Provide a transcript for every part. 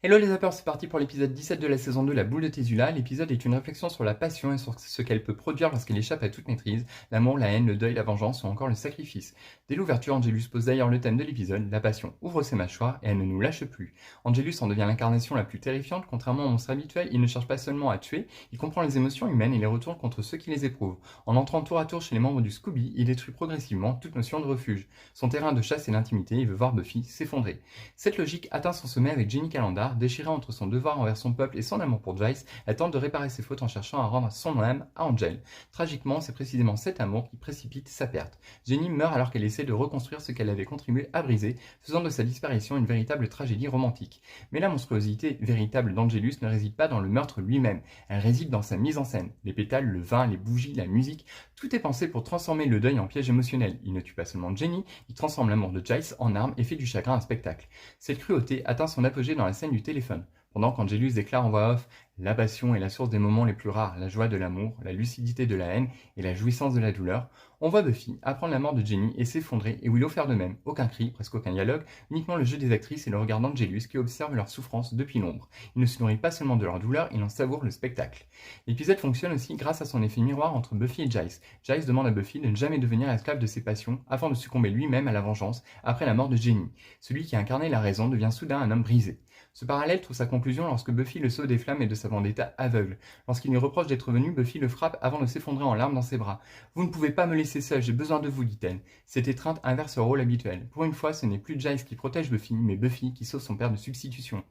Hello les zappers, c'est parti pour l'épisode 17 de la saison 2, la boule de Tésula. L'épisode est une réflexion sur la passion et sur ce qu'elle peut produire lorsqu'elle échappe à toute maîtrise, l'amour, la haine, le deuil, la vengeance ou encore le sacrifice. Dès l'ouverture, Angelus pose d'ailleurs le thème de l'épisode, la passion ouvre ses mâchoires et elle ne nous lâche plus. Angelus en devient l'incarnation la plus terrifiante, contrairement au monstre habituel, il ne cherche pas seulement à tuer, il comprend les émotions humaines et les retourne contre ceux qui les éprouvent. En entrant tour à tour chez les membres du Scooby, il détruit progressivement toute notion de refuge. Son terrain de chasse est l'intimité, il veut voir Buffy s'effondrer. Cette logique atteint son sommet avec Jenny Calendar, déchirée entre son devoir envers son peuple et son amour pour Giles, elle tente de réparer ses fautes en cherchant à rendre son âme à Angel. Tragiquement, c'est précisément cet amour qui précipite sa perte. Jenny meurt alors qu'elle essaie de reconstruire ce qu'elle avait contribué à briser, faisant de sa disparition une véritable tragédie romantique. Mais la monstruosité véritable d'Angelus ne réside pas dans le meurtre lui-même, elle réside dans sa mise en scène. Les pétales, le vin, les bougies, la musique, tout est pensé pour transformer le deuil en piège émotionnel. Il ne tue pas seulement Jenny, il transforme l'amour de Giles en arme et fait du chagrin un spectacle. Cette cruauté atteint son apogée dans la scène du téléphone. Pendant qu'Angelus déclare en voix off « La passion est la source des moments les plus rares, la joie de l'amour, la lucidité de la haine et la jouissance de la douleur », on voit Buffy apprendre la mort de Jenny et s'effondrer et Willow faire de même. Aucun cri, presque aucun dialogue, uniquement le jeu des actrices et le regard d'Angelus qui observe leur souffrance depuis l'ombre. Il ne se nourrit pas seulement de leur douleur, il en savoure le spectacle. L'épisode fonctionne aussi grâce à son effet miroir entre Buffy et Giles. Giles demande à Buffy de ne jamais devenir esclave de ses passions afin de succomber lui-même à la vengeance après la mort de Jenny. Celui qui incarnait la raison devient soudain un homme brisé. Ce parallèle trouve sa conclusion lorsque Buffy le sauve des flammes et de sa vendetta aveugle. Lorsqu'il lui reproche d'être venu, Buffy le frappe avant de s'effondrer en larmes dans ses bras. « Vous ne pouvez pas me laisser seul, j'ai besoin de vous, dit-elle. » Cette étreinte inverse au rôle habituel. Pour une fois, ce n'est plus Giles qui protège Buffy, mais Buffy qui sauve son père de substitution.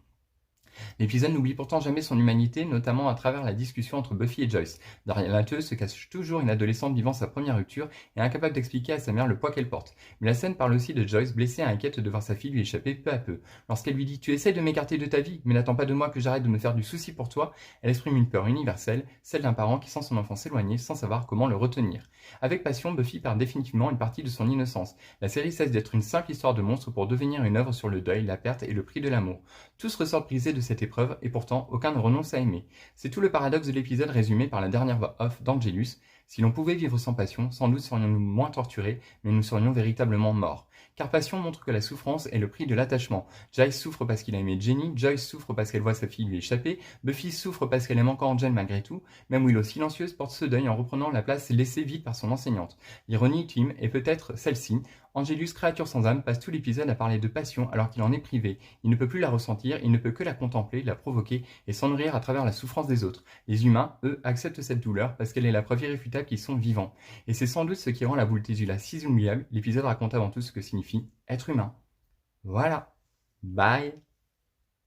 L'épisode n'oublie pourtant jamais son humanité, notamment à travers la discussion entre Buffy et Joyce. Derrière la teuse se cache toujours une adolescente vivant sa première rupture et incapable d'expliquer à sa mère le poids qu'elle porte. Mais la scène parle aussi de Joyce blessée et inquiète de voir sa fille lui échapper peu à peu. Lorsqu'elle lui dit « Tu essaies de m'écarter de ta vie, mais n'attends pas de moi que j'arrête de me faire du souci pour toi », elle exprime une peur universelle, celle d'un parent qui sent son enfant s'éloigner sans savoir comment le retenir. Avec passion, Buffy perd définitivement une partie de son innocence. La série cesse d'être une simple histoire de monstre pour devenir une œuvre sur le deuil, la perte et le prix de l'amour. Tous ressortent brisés de cette épreuve et pourtant aucun ne renonce à aimer. C'est tout le paradoxe de l'épisode résumé par la dernière voix off d'Angelus. Si l'on pouvait vivre sans passion, sans doute serions-nous moins torturés, mais nous serions véritablement morts. Car passion montre que la souffrance est le prix de l'attachement. Giles souffre parce qu'il a aimé Jenny, Joyce souffre parce qu'elle voit sa fille lui échapper, Buffy souffre parce qu'elle aime encore Angel malgré tout, même Willow silencieuse porte ce deuil en reprenant la place laissée vide par son enseignante. L'ironie ultime est peut-être celle-ci. Angelus, créature sans âme, passe tout l'épisode à parler de passion alors qu'il en est privé. Il ne peut plus la ressentir, il ne peut que la contempler, la provoquer et s'en nourrir à travers la souffrance des autres. Les humains, eux, acceptent cette douleur parce qu'elle est la preuve irréfutable qu'ils sont vivants. Et c'est sans doute ce qui rend la boule Tésula si oubliable. L'épisode raconte avant tout ce que signifie être humain. Voilà. Bye.